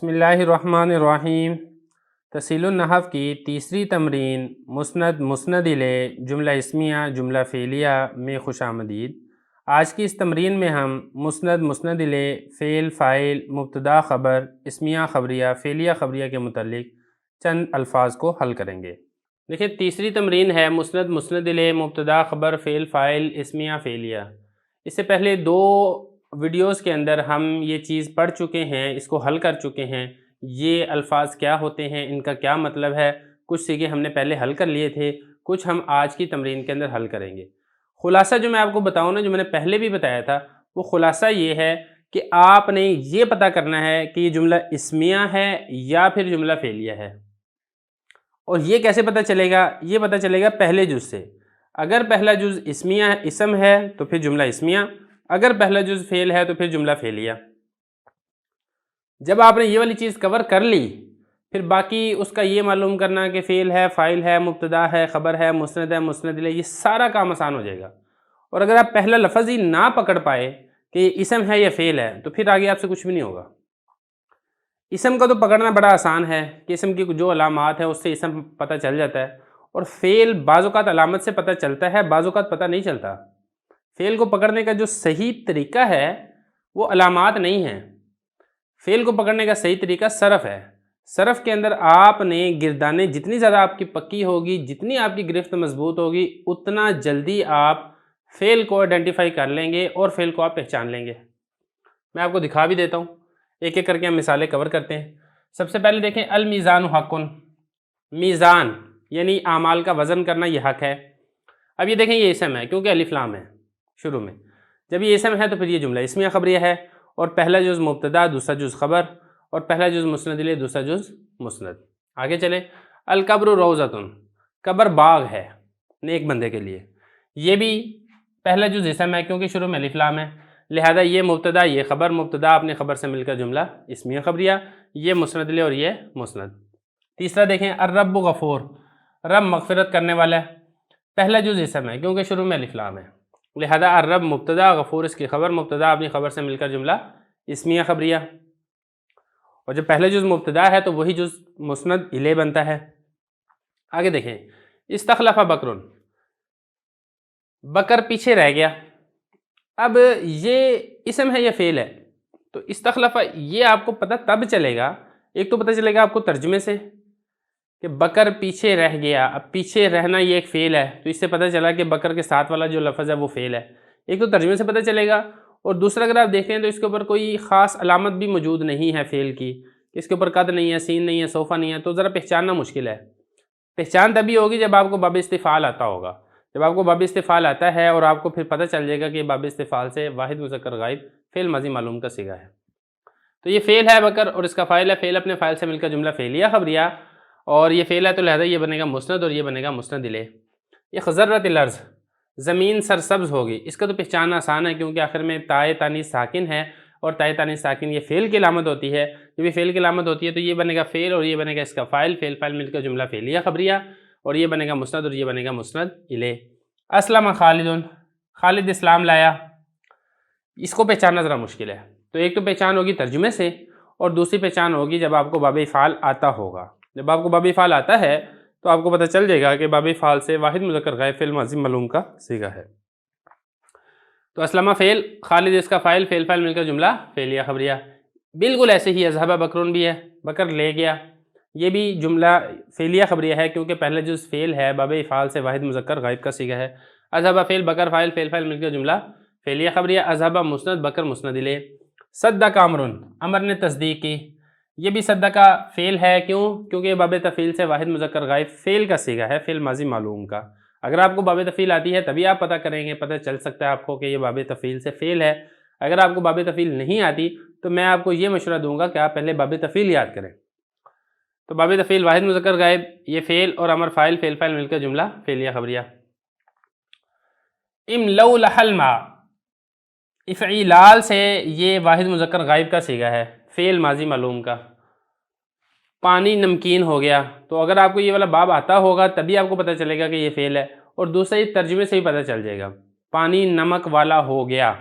بسم اللہ الرحمن الرحیم۔ تحصیل النحو کی تیسری تمرین مسند مسند الیہ جملہ اسمیہ جملہ فعلیہ میں خوش آمدید۔ آج کی اس تمرین میں ہم مسند مسند الیہ فعل فاعل مبتدا خبر اسمیہ خبریہ فعلیہ خبریہ کے متعلق چند الفاظ کو حل کریں گے۔ دیکھیں تیسری تمرین ہے مسند مسند الیہ مبتدا خبر فعل فاعل اسمیہ فعلیہ۔ اس سے پہلے دو ویڈیوز کے اندر ہم یہ چیز پڑھ چکے ہیں، اس کو حل کر چکے ہیں، یہ الفاظ کیا ہوتے ہیں، ان کا کیا مطلب ہے، کچھ سیگے ہم نے پہلے حل کر لیے تھے، کچھ ہم آج کی تمرین کے اندر حل کریں گے۔ خلاصہ جو میں آپ کو بتاؤں نا، جو میں نے پہلے بھی بتایا تھا، وہ خلاصہ یہ ہے کہ آپ نے یہ پتہ کرنا ہے کہ یہ جملہ اسمیہ ہے یا پھر جملہ فعلیہ ہے۔ اور یہ کیسے پتہ چلے گا؟ یہ پتہ چلے گا پہلے جز سے۔ اگر پہلا جز اسمیہ اسم ہے تو پھر جملہ اسمیہ، اگر پہلا جز فعل ہے تو پھر جملہ فعلیہ۔ جب آپ نے یہ والی چیز کور کر لی، پھر باقی اس کا یہ معلوم کرنا کہ فعل ہے، فاعل ہے، مبتدا ہے، خبر ہے، مسند الیہ، یہ سارا کام آسان ہو جائے گا۔ اور اگر آپ پہلا لفظ ہی نہ پکڑ پائے کہ یہ اسم ہے یا فعل ہے تو پھر آگے آپ سے کچھ بھی نہیں ہوگا۔ اسم کا تو پکڑنا بڑا آسان ہے کہ اسم کی جو علامات ہیں اس سے اسم پتہ چل جاتا ہے، اور فعل بعض اوقات علامت سے پتہ چلتا ہے، بعض اوقات پتہ نہیں چلتا۔ فعل کو پکڑنے کا جو صحیح طریقہ ہے وہ علامات نہیں ہے، فعل کو پکڑنے کا صحیح طریقہ صرف ہے۔ صرف کے اندر آپ نے گردانیں جتنی زیادہ آپ کی پکی ہوگی، جتنی آپ کی گرفت مضبوط ہوگی، اتنا جلدی آپ فعل کو آئیڈینٹیفائی کر لیں گے اور فعل کو آپ پہچان لیں گے۔ میں آپ کو دکھا بھی دیتا ہوں، ایک ایک کر کے ہم مثالیں کور کرتے ہیں۔ سب سے پہلے دیکھیں المیزان حقن، میزان یعنی اعمال کا وزن کرنا یہ حق ہے۔ اب یہ دیکھیں یہ اسم ہے کیونکہ الف لام ہے شروع میں، جب یہ اسم ہے تو پھر یہ جملہ اسمیہ خبریہ ہے، اور پہلا جز مبتدا دوسرا جز خبر، اور پہلا جز مسند الیہ دوسرا جز مسند۔ آگے چلیں القبر روضۃ، قبر باغ ہے نیک بندے کے لیے، یہ بھی پہلا جز اسم ہے کیونکہ شروع میں الف لام ہے، لہذا یہ مبتدا یہ خبر، مبتدا اپنی خبر سے مل کر جملہ اسمیہ خبریہ، یہ مسند الیہ اور یہ مسند۔ تیسرا دیکھیں الرب غفور، رب مغفرت کرنے والا ہے، پہلا جز اسم ہے کیونکہ شروع میں الف لام ہے، لہذا الرب مبتدا غفور اس کی خبر، مبتدا اپنی خبر سے مل کر جملہ اسمیہ خبریہ۔ اور جب پہلا جز مبتدا ہے تو وہی جز مسند الیہ بنتا ہے۔ آگے دیکھیں استخلف بکر، بکر پیچھے رہ گیا۔ اب یہ اسم ہے یا فعل ہے؟ تو استخلف یہ آپ کو پتہ تب چلے گا، ایک تو پتہ چلے گا آپ کو ترجمے سے کہ بکر پیچھے رہ گیا۔ اب پیچھے رہنا یہ ایک فعل ہے تو اس سے پتہ چلا کہ بکر کے ساتھ والا جو لفظ ہے وہ فعل ہے، ایک تو ترجمے سے پتہ چلے گا، اور دوسرا اگر آپ دیکھیں تو اس کے اوپر کوئی خاص علامت بھی موجود نہیں ہے فعل کی، اس کے اوپر قد نہیں ہے، سین نہیں ہے، صوفہ نہیں ہے، تو ذرا پہچاننا مشکل ہے۔ پہچان تبھی ہوگی جب آپ کو باب استفعال آتا ہوگا، جب آپ کو باب استفعال آتا ہے اور آپ کو پھر پتہ چل جائے گا کہ باب استفعال سے واحد مذکر غائب فعل ماضی معلوم کا صیغہ ہے۔ تو یہ فعل ہے بکر اور اس کا فاعل ہے، فعل اپنے فاعل سے مل کر جملہ فعلیہ خبریہ، اور یہ فعل ہے تو لہذا یہ بنے گا مسند اور یہ بنے گا مسند الیہ۔ اخضرت الارض، زمین سرسبز ہوگی، اس کا تو پہچاننا آسان ہے کیونکہ آخر میں تائے تانیث ساکن ہے، اور تائے تانیث ساکن یہ فعل کی علامت ہوتی ہے، جب یہ فعل کی علامت ہوتی ہے تو یہ بنے گا فعل اور یہ بنے گا اس کا فاعل، فعل فاعل مل کر جملہ فعلیہ خبریہ، اور یہ بنے گا مسند اور یہ بنے گا مسند الیہ۔ اسلم خالد، خالد اسلام لایا، اس کو پہچاننا ذرا مشکل ہے، تو ایک تو پہچان ہوگی ترجمے سے، اور دوسری پہچان ہوگی جب آپ کو باب افعال آتا ہوگا۔ جب آپ کو باب افعال آتا ہے تو آپ کو پتہ چل جائے گا کہ باب افعال سے واحد مذکر غائب فعل ماضی معلوم کا صیغہ ہے۔ تو اسلمہ فعل، خالد اس کا فاعل، فعل فاعل مل کر جملہ فعلیہ خبریہ۔ بالکل ایسے ہی اذهب بکر بھی ہے، بکر لے گیا، یہ بھی جملہ فعلیہ خبریہ ہے کیونکہ پہلا جز فعل ہے، باب افعال سے واحد مذکر غائب کا صیغہ ہے۔ اذهب فعل، بکر فاعل، فعل فاعل مل کر جملہ فعلیہ خبریہ، اذهب مسند، بکر مسند الیہ۔ صدق عمر، عمر نے تصدیق کی، یہ بھی صدقہ فعل ہے، کیوں؟ کیونکہ یہ باب تفعیل سے واحد مذکر غائب فعل کا صیغہ ہے، فعل ماضی معلوم کا۔ اگر آپ کو باب تفعیل آتی ہے تبھی آپ پتہ کریں گے، پتہ چل سکتا ہے آپ کو کہ یہ باب تفعیل سے فعل ہے۔ اگر آپ کو باب تفعیل نہیں آتی تو میں آپ کو یہ مشورہ دوں گا کہ آپ پہلے باب تفعیل یاد کریں۔ تو باب تفعیل واحد مذکر غائب، یہ فعل اور امر فاعل، فعل فاعل مل کر جملہ فعلیہ خبریہ۔ املؤ لحل ماء، افعیلال سے یہ واحد مذکر غائب کا صیغہ ہے، فعل ماضی معلوم کا۔ پانی نمکین ہو گیا، تو اگر آپ کو یہ والا باب آتا ہوگا تبھی آپ کو پتہ چلے گا کہ یہ فعل ہے، اور دوسرا یہ ترجمے سے ہی پتہ چل جائے گا۔ پانی نمک والا ہو گیا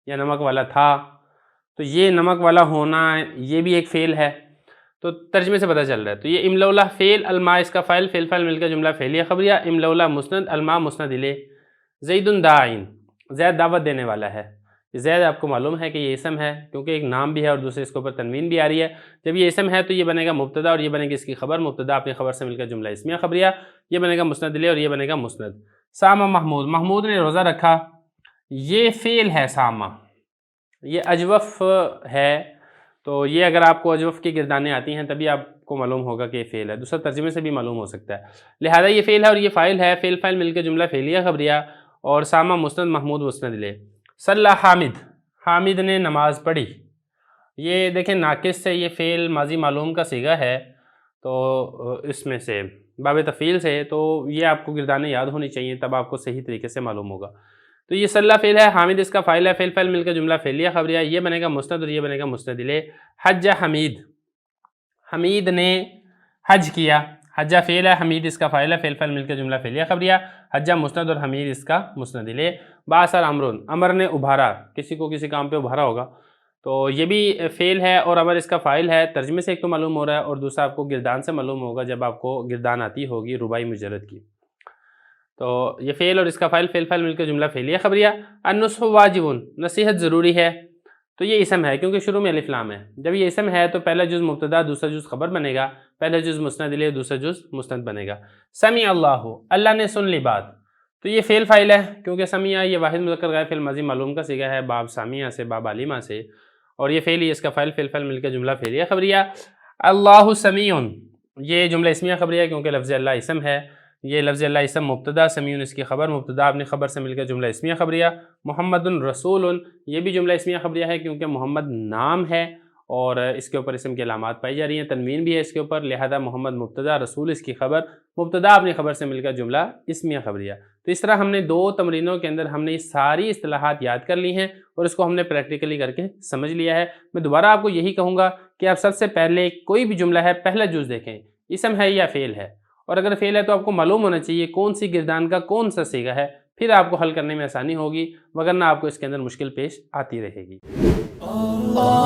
یا نمک والا تھا، تو یہ نمک والا ہونا یہ بھی ایک فعل ہے، تو ترجمے سے پتہ چل رہا ہے۔ تو یہ املولا فعل، الماء اس کا فاعل، فعل فاعل مل کر جملہ فعلیہ خبریہ، املولا مسند، الماء مسند الیہ۔ زید داعین، زید دعوت دینے والا ہے۔ زید آپ کو معلوم ہے کہ یہ اسم ہے کیونکہ ایک نام بھی ہے اور دوسرے اس کے اوپر تنوین بھی آ رہی ہے۔ جب یہ اسم ہے تو یہ بنے گا مبتدا اور یہ بنے گا اس کی خبر، مبتدا اپنی خبر سے مل کر جملہ اسمیہ خبریہ، یہ بنے گا مسند الیہ اور یہ بنے گا مسند۔ سامہ محمود، محمود نے روزہ رکھا، یہ فعل ہے سامہ، یہ اجوف ہے، تو یہ اگر آپ کو اجوف کی گردانیں آتی ہیں تبھی آپ کو معلوم ہوگا کہ یہ فعل ہے، دوسرا ترجمے سے بھی معلوم ہو سکتا ہے، لہذا یہ فعل ہے اور یہ فاعل ہے، فعل فاعل مل کے جملہ فعلیہ خبریہ اور سامہ مسند محمود مسند الیہ۔ صلی حامد، حامد نے نماز پڑھی، یہ دیکھیں ناقص سے یہ فعل ماضی معلوم کا صیغہ ہے، تو اس میں سے باب تفعیل سے، تو یہ آپ کو گردانیں یاد ہونی چاہیے تب آپ کو صحیح طریقے سے معلوم ہوگا۔ تو یہ صلی فعل ہے، حامد اس کا فاعل ہے، فعل فاعل مل کے جملہ فعلیہ خبریہ، یہ بنے گا مسند اور یہ بنے گا مسند الیہ۔ حج حمید، حمید نے حج کیا، حجہ فعل ہے، حمید اس کا فاعل ہے، فعل فاعل مل کے جملہ فعلیہ خبریہ، حجہ مسند اور حمید اس کا مسند الیہ۔ بعث امرن، امر نے ابھارا، کسی کو کسی کام پہ ابھارا ہوگا، تو یہ بھی فعل ہے اور امر اس کا فاعل ہے، ترجمے سے ایک تو معلوم ہو رہا ہے اور دوسرا آپ کو گردان سے معلوم ہوگا جب آپ کو گردان آتی ہوگی رباعی مجرد کی۔ تو یہ فعل اور اس کا فاعل، فعل فاعل مل کے جملہ فعلیہ خبریہ۔ النصح واجب، نصیحت ضروری ہے، تو یہ اسم ہے کیونکہ شروع میں الف لام ہے، جب یہ اسم ہے تو پہلا جز مبتدا دوسرا جز خبر بنے گا، پہلا جز مسند الیہ دوسرا جز مسند بنے گا۔ سمع اللہ، اللہ نے سن لی بات، تو یہ فعل فاعل ہے کیونکہ سمع یہ واحد مذکر غائب فعل ماضی معلوم کا صیغہ ہے باب سامعہ سے، باب علیمہ سے، اور یہ فعل ہی اس کا فاعل، فعل فاعل مل کے جملہ فعلیہ خبریہ۔ اللہ سمیع، یہ جملہ اسمیہ خبریہ کیونکہ لفظ اللہ اسم ہے، یہ لفظ اللہ اسم مبتدا، سمیع اس کی خبر، مبتدا اپنی خبر سے مل کر جملہ اسمیہ خبریہ۔ محمد رسول، یہ بھی جملہ اسمیہ خبریہ ہے کیونکہ محمد نام ہے اور اس کے اوپر اسم کی علامات پائی جا رہی ہیں، تنوین بھی ہے اس کے اوپر، لہذا محمد مبتدا، رسول اس کی خبر، مبتدا اپنی خبر سے مل کر جملہ اسمیہ خبریہ۔ تو اس طرح ہم نے دو تمرینوں کے اندر ہم نے یہ ساری اصطلاحات یاد کر لی ہیں اور اس کو ہم نے پریکٹیکلی کر کے سمجھ لیا ہے۔ میں دوبارہ آپ کو یہی کہوں گا کہ آپ سب سے پہلے کوئی بھی جملہ ہے پہلا جز دیکھیں، اسم ہے یا فعل ہے، اور اگر فعل ہے تو آپ کو معلوم ہونا چاہیے کون سی گردان کا کون سا صیغہ ہے، پھر آپ کو حل کرنے میں آسانی ہوگی، وگرنہ آپ کو اس کے اندر مشکل پیش آتی رہے گی۔ اللہ